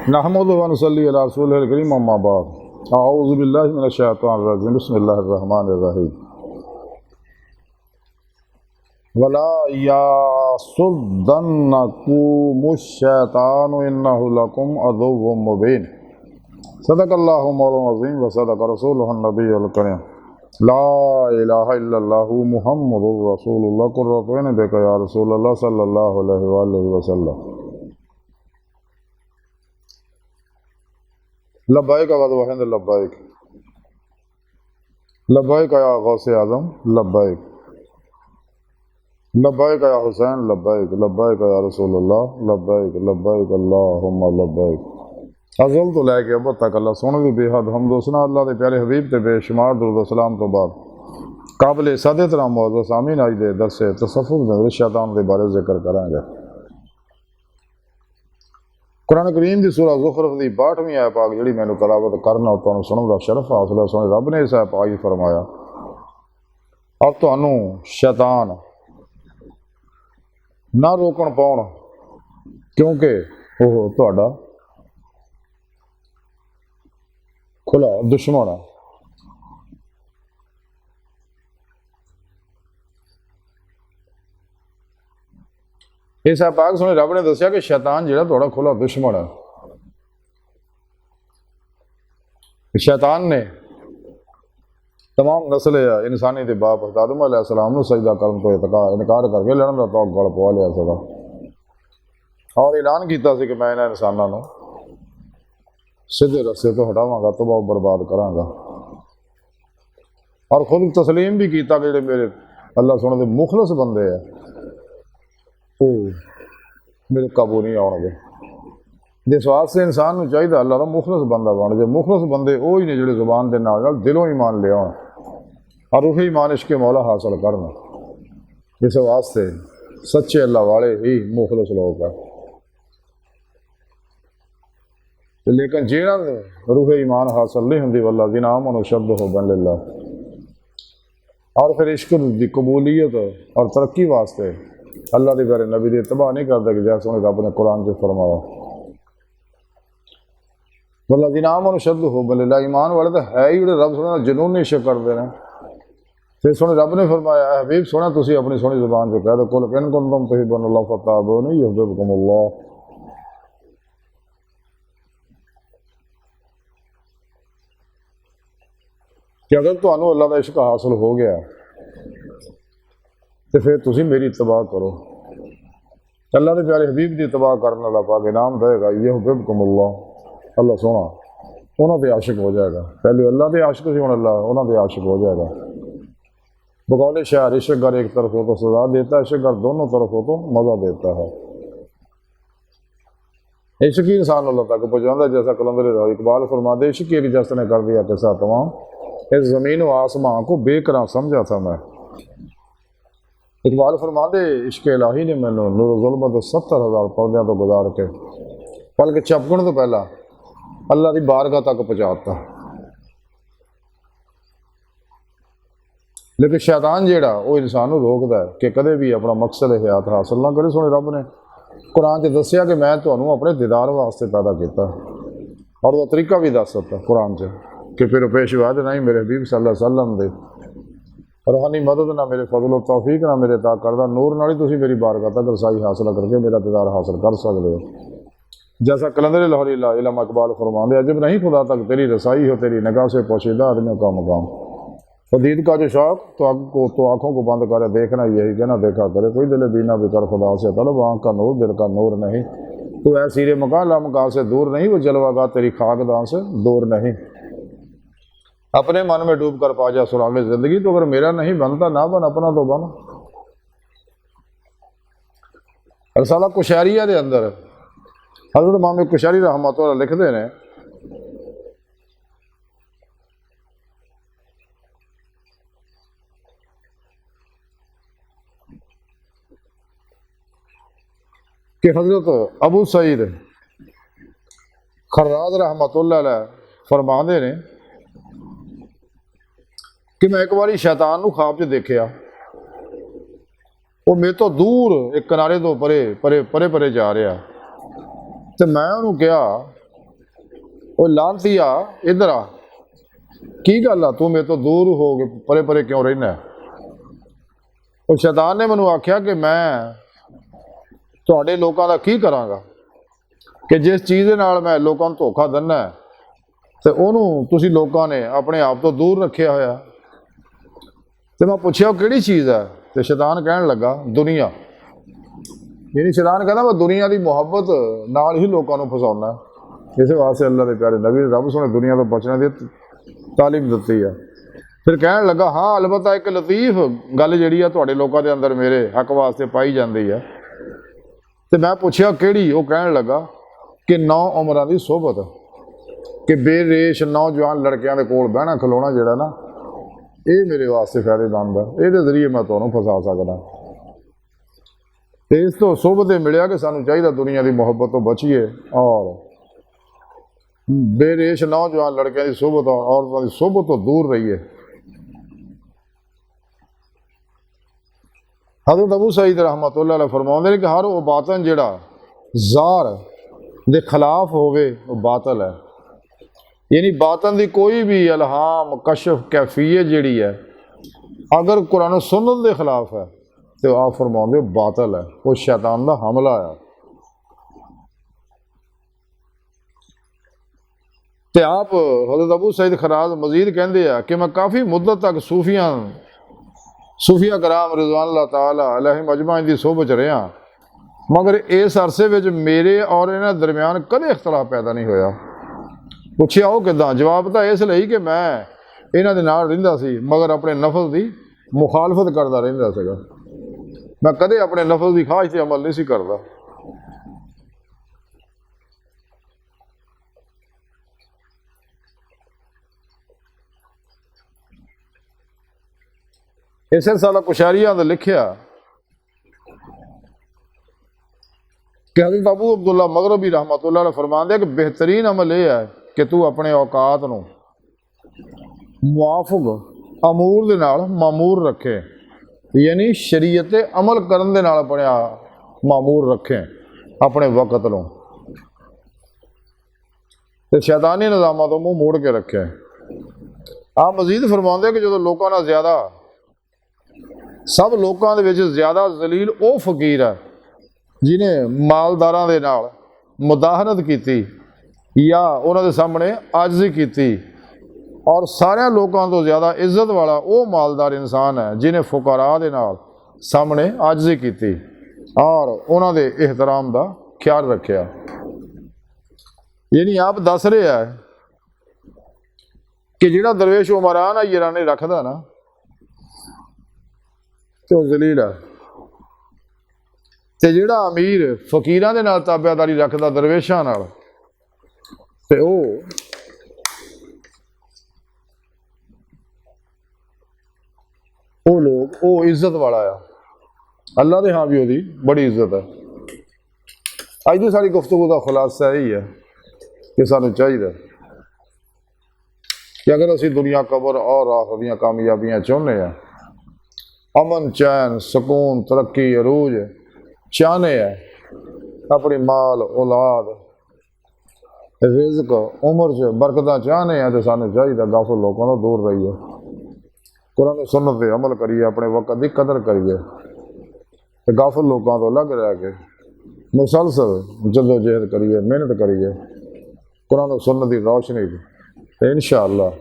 नहमदुहु व नुसल्ली अला रसूलिल करीम अम्मा बाद अऊज़ु बिल्लाहि मिनश शैतानिर रजीम बिस्मिल्लाहिर रहमानिर रहीम वला यासुद्दन्नकुमुश शैतानु इन्नहु लकुम अदुव्वुम मुबीन सदक़ल्लाहु मौलाना अज़ीम व सदक़ रसूलुहुन नबियुल करीम ला इलाहा इल्लल्लाहु मुहम्मदुर रसूलुल्लाह कुर्रतुन बिका या रसूलल्लाह सल्लल्लाहु अलैहि वसल्लम लब्बाइक अवद वहिंद लब्बाइक लब्बाइक या गौसे आज़म लब्बाइक लब्बाइक या हुसैन लब्बाइक लब्बाइक या रसूलुल्लाह लब्बाइक लब्बाइक अल्लाहुम्मा लब्बाइक अज़ल तो लैके अब तक अल्लाह सोने भी बेहद हमदोसना अल्लाह के प्यारे हबीब ते बेशुमार दुरूद सलाम तो बाद काबिल सादे तरह मौजूद सामीन आज दे दरसे तसव्वुफ दे शैतान के बारे जिक्र करांगे। कुरान करीम की सूरह ज़ुखरुफ की 62वीं आयत पाक जी मैंने तलावत करना और तुहानू सुनने का शरफ हासिल है। सोने रब ने इस आयत पाक फरमाया और तुहानू शैतान ना रोकण पाउण क्योंकि वह तुहाडा खुला दुश्मन है। इस पाक सुने रब ने दसिया कि शैतान जिहड़ा तुहाडा खुला दुश्मन है। शैतान ने तमाम नस्ल इंसानी के बाप आदम अलैहिस्सलाम नूं सजदा करन तो इनकार करके लड़न का तौक गल पवा लिया सदा और ऐलान किया कि मैं इन्हां इंसानां नूं सीधे रस्ते तो हटावांगा, तबाह बर्बाद करांगा और खुद तस्लीम भी किया कि मेरे अल्लाह सुने दे मुखलस बंदे है वो मेरे काबू नहीं आउणगे। जिस वास्ते इंसान नूं चाहिए अल्लाह का मुखलस बंदा बन जाए। मुखलस बंदे वो ही ने जिहड़े जुबान के नाल दिलों ईमान ले आउण और वही ईमान इश्के मौला हासिल करना। इस वास्ते सच्चे अल्लाह वाले ही मुखलस लोग हैं। लेकिन जिन्हां नूं रूह ईमान हासिल नहीं होंदी वल्लाह जिन्हां आमनु शब्द हो बन लिल्लाह और फिर इश्क की कबूलियत और तरक्की वास्ते अल्लाह के प्यारे नबी की तबाह नहीं करता कि जैसे उन्हें रब ने कुरान से फरमाया वल्लाह जिन्हां आमनु शब्द हो बन लिल्लाह। ईमान वाले तो है ही रब सोने जुनूनी इश्क करते हैं। फिर सोने रब ने फरमाया हबीब सोना तुसी अपनी सोनी जुबान से कह दो कुल इन कुंतुम तुहिब्बूनल्लाह फत्तबिऊनी युहब्बिबकुमुल्लाह। कि अगर तुहानू अल्लाह का इश्क हासिल हो गया तो फिर तुसी मेरी इत्तबा करो। अल्लाह के प्यारे हबीब की इत्तबा करने वाला पाक इनाम देगा युहब्बिबकुमुल्लाह। अल्लाह सोना उन्होंने पे आशिक हो जाएगा। पहले अल्लाह के आशिक से अल्लाह उन्होंने पे आशिक हो जाएगा। बकौले शायर इश्क अगर एक तरफ हो तो सजा देता है, इश्क अगर दोनों तरफ हो तो मज़ा देता है। इश्क ही इंसान अल्लाह तक पहुँचाता जैसा कलंदर इकबाल फरमाते इश्क एक जस ने कर दिया किसा तमाम इस ज़मीन व आसमां को बेकरां समझा था मैं। इकबाल फरमाते इश्क इलाही ने मैनू नूर ज़ुल्मत 70,000 पर्दों तो गुजार के बल्कि झपकण तो पहला अल्लाह की बारगाह तक पहुँचाता। लेकिन शैतान जिहड़ा वो इंसान को रोकता है कि कदे भी अपना मकसद हयात हासिल ना करे। सोने रब ने कुरान से दसिया कि मैं तुहानू अपने दीदार वास्ते पैदा किया और वो तरीका भी दस दिता कुरान से कि फिर पेशवा नहीं मेरे हबीब सल्लल्लाहु अलैहि वसल्लम दे रूहानी मदद ना मेरे फजल तौफीक ना मेरे ता करदा नूर नाल ही तुसीं मेरी बारगाह तक रसाई हासिल करके मेरा दीदार हासिल कर सकते हो। जैसा कलंदर लाहौरी इल्म इकबाल फरमाते अजब नहीं खुदा तक तेरी रसाई हो तेरी निगाह से पोशीदा आदमियों का मकाम। फदीद का जो शौक तो आँखों को बंद करे देखना यही कहना देखा करे कोई दिल बीना भी कर खुदा से तलब आँख का नूर दिल का नूर नहीं तो ऐसी रे मकान ला मकान से दूर नहीं वो जलवागा तेरी खाकदां से दूर नहीं। अपने मन में डूब कर पा जा सुराग जिंदगी तो अगर मेरा नहीं बनता ना बन अपना तो बन। रसाला कुशैरिया के अंदर हज़रत इमाम कुशैरी रहमतुल्लाह लिखते हैं कि हज़रत अबू सईद खर्राज रहमतुल्लाह अलैह फरमाते ने कि मैं एक बार शैतान को ख्वाब च देखा वो मेरे तो दूर एक किनारे तो परे परे परे परे जा रहा तो मैं उन्होंने कहा ਉਹ ਲਾਂਤੀਆ ਇੱਧਰ ਆ, ਕੀ ਗੱਲ ਆ, ਤੂੰ ਮੇਰੇ ਤੋਂ ਦੂਰ ਹੋ ਕੇ ਪਰੇ ਪਰੇ ਕਿਉਂ ਰਹਿਣਾ? ਉਹ ਸ਼ੈਤਾਨ ਨੇ ਮੈਨੂੰ ਆਖਿਆ ਕਿ ਮੈਂ ਤੁਹਾਡੇ ਲੋਕਾਂ ਦਾ ਕੀ ਕਰਾਂਗਾ ਕਿ ਜਿਸ ਚੀਜ਼ ਦੇ ਨਾਲ ਮੈਂ ਲੋਕਾਂ ਨੂੰ ਧੋਖਾ ਦਿੰਦਾ ਤੇ ਉਹਨੂੰ ਤੁਸੀਂ ਲੋਕਾਂ ਨੇ ਆਪਣੇ ਆਪ ਤੋਂ ਦੂਰ ਰੱਖਿਆ ਹੋਇਆ। ਤੇ ਮੈਂ ਪੁੱਛਿਆ ਉਹ ਕਿਹੜੀ ਚੀਜ਼ ਹੈ? ਤੇ ਸ਼ੈਤਾਨ ਕਹਿਣ ਲੱਗਾ ਦੁਨੀਆ। ਯਾਨੀ ਸ਼ੈਤਾਨ ਕਹਿੰਦਾ ਮੈਂ ਦੁਨੀਆ ਦੀ ਮੁਹੱਬਤ ਨਾਲ ਹੀ ਲੋਕਾਂ ਨੂੰ ਫਸਾਉਣਾ। ਇਸੇ ਵਾਸਤੇ ਅੱਲਾਹ ਦੇ ਪਿਆਰੇ ਨਬੀ ਰੱਬ ਸੋਹਣੇ ਦੁਨੀਆ ਤੋਂ ਬਚਣ ਦੀ ਤਾਲੀਮ ਦਿੱਤੀ ਆ। ਫਿਰ ਕਹਿਣ ਲੱਗਾ ਹਾਂ ਅਲਬત્ਤਾ ਇੱਕ ਲਤੀਫ ਗੱਲ ਜਿਹੜੀ ਆ ਤੁਹਾਡੇ ਲੋਕਾਂ ਦੇ ਅੰਦਰ ਮੇਰੇ ਹੱਕ ਵਾਸਤੇ ਪਾਈ ਜਾਂਦੀ ਆ। ਤੇ ਮੈਂ ਪੁੱਛਿਆ ਕਿਹੜੀ? ਉਹ ਕਹਿਣ ਲੱਗਾ ਕਿ 9 ਉਮਰਾਂ ਦੀ ਸੋਹਬਤ, ਕਿ ਬੇਰੇਸ਼ ਨੌਜਵਾਨ ਲੜਕਿਆਂ ਦੇ ਕੋਲ ਬਹਿਣਾ ਖਲੋਣਾ ਜਿਹੜਾ ਨਾ, ਇਹ ਮੇਰੇ ਵਾਸਤੇ ਫਾਇਦੇਮੰਦ ਆ। ਇਹਦੇ ਜ਼ਰੀਏ ਮੈਂ ਤੁਹਾਨੂੰ ਫਸਾ ਸਕਦਾ। ਤੇ ਇਸ ਤੋਂ ਸੋਹਬਤ ਇਹ ਮਿਲਿਆ ਕਿ ਸਾਨੂੰ ਚਾਹੀਦਾ ਦੁਨੀਆ ਦੀ ਮੁਹੱਬਤ ਤੋਂ ਬਚੀਏ ਔਰ ਬੇਰੇਸ਼ ਨੌਜਵਾਨ ਲੜਕਿਆਂ ਦੀ ਸੋਹਬਤ ਔਰ ਔਰਤਾਂ ਦੀ ਸੋਹਬਤ ਤੋਂ ਦੂਰ ਰਹੀਏ। हज़रत अबू सईद रहमतुल्लाह अलैह फरमाते हैं कि हर वो बातन जिहड़ा ज़ार दे खिलाफ होवे वो बातल है। यानी बातन की कोई भी इल्हाम कशफ कैफियत जिहड़ी है अगर कुरान सुन्नत के खिलाफ है तो आप फरमाते बातल है, वो शैतान का हमला है। तो आप हज़रत अबू सईद खराज मजीद कहते हैं कि मैं काफ़ी मुद्दत तक सूफिया कराम रिजवान अल्लाह ताला अलैहिम अजमाइन दी सोहबत च रहा, मगर इस अरसे विच मेरे और इन्हां दरम्यान कदे इख्तलाफ पैदा नहीं होया। पुछया वो किदां? जवाब तो इसलिए कि मैं इन्हां दे नाल रहिंदा सी मगर अपने नफस की मुखालफत करदा रहिंदा सीगा। मैं कदे अपने नफस की ख्वाहिश ते अमल नहीं सी करदा। इस रिसाला कुशारिया ने लिखिया कि हज़रत अबू अब्दुल्ला मगरबी रहमतुल्लाह अलैह फरमाते कि बेहतरीन अमल यह है कि तू अपने औकात नूं मुआफिक अमूर दे नाल मामूर रखे, यानी शरीयत अमल करन दे नाल अपने मामूर रखे अपने वक़्त नूं, ते शैतानी निज़ामां तो मुँह मोड़ के रखे। आप मजीद फरमाते कि जो लोगों नाल ज़्यादा सब लोगों के विच ज़्यादा जलील वो फकीर है जिन्हें मालदारां दे नाल मुदाहनत की या उन्होंने सामने आजिज़ी की, और सारे लोगों तो ज़्यादा इज्जत वाला वो मालदार इंसान है जिन्हें फुकरा दे नाल सामने आजिज़ी की और उन्होंने एहतराम का ख्याल रखा। यानी आप दस रहे हैं कि जिहड़ा दरवेश उमरान है ईरानी रखदा ना तो जलील है, ते जिहड़ा अमीर फकीरां दे नाल ताबेदारी रखदा दरवेशां नाल ते वो लोग वो इज्जत वाला आ। अल्लाह दे हाँ भी उसदी बड़ी इज्जत है। अज दी साडी गुफ्तगू का खुलासा यही है कि सानू चाहिए कि अगर असीं दुनिया कबर और आखिरत दीयां कामयाबियां चाहुंदे आ, अमन चैन सुकून तरक्की अरूज चाहने हैं, अपनी माल औलाद रिज़्क उम्र च बरकत चाहने हैं, तो सानू चाहिए गाफिल लोगों तो दूर रहिए, कुरान सुन्नत पे अमल करिए, अपने वक़्त की कदर करिए, गाफिल लोगों तो अलग रह के मुसलसल जदोजहद करिए, मेहनत करिए कुरान सुन्नत की रोशनी तो इंशाअल्लाह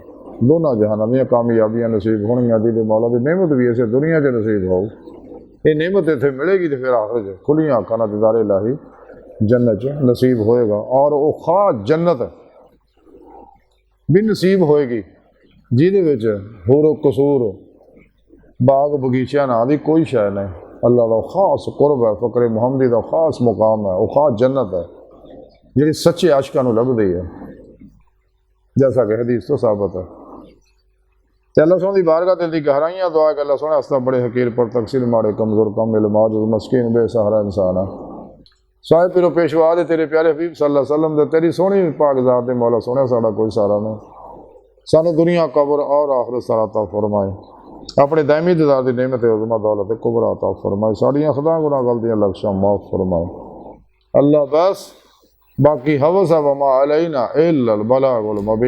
दोनों जहाना दी कामयाबियां नसीब होनियां। दी मौला की नेमत भी इसे दुनिया च नसीब हो, ये नेमत इतने मिलेगी तो फिर आखिर च खुलियां अखां नाल दीदारे इलाही जन्नत च नसीब होएगा, और वो खास जन्नत भी नसीब होएगी जिहदे विच होर कसूर बाग बगीचियां नां दी कोई शै नहीं। अल्लाह का खास कुरब है, फ़क़रे मुहम्मदी का खास मुकाम है, वो खास जन्नत है जिहड़ी सच्चे आशिकां नूं लभदी है, जैसा कि हदीस तो साबित है। अल्लाह सोहनी बारगाह दिल दी गहराइयां दुआ कि अल्लाह सोहने अस्ता बड़े हकीर पर तकसीर माड़े कमज़ोर कम इल्माजिज़ मस्कीन बेसहारा इंसान है। साहिब पिरो पेशवा दे तेरे प्यारे हबीब सल्लल्लाहु अलैहि वसल्लम दे तेरी सोहनी पाक ज़ात दे मौला सोहने साड़ा कोई सारा नहीं, सानू दुनिया कब्र और आखिरत सारा अता फरमाए, अपने दायमी दीदार दी नेमत उज़्मा दौलत कुबरा अता फरमाए, साड़ियां खुदा गुनाह गलतियां लक्ष्यां माफ़ फरमाए। अल्लाह बस बाकी हवस वमा अलैना इल्लल बलागुल मुबीन।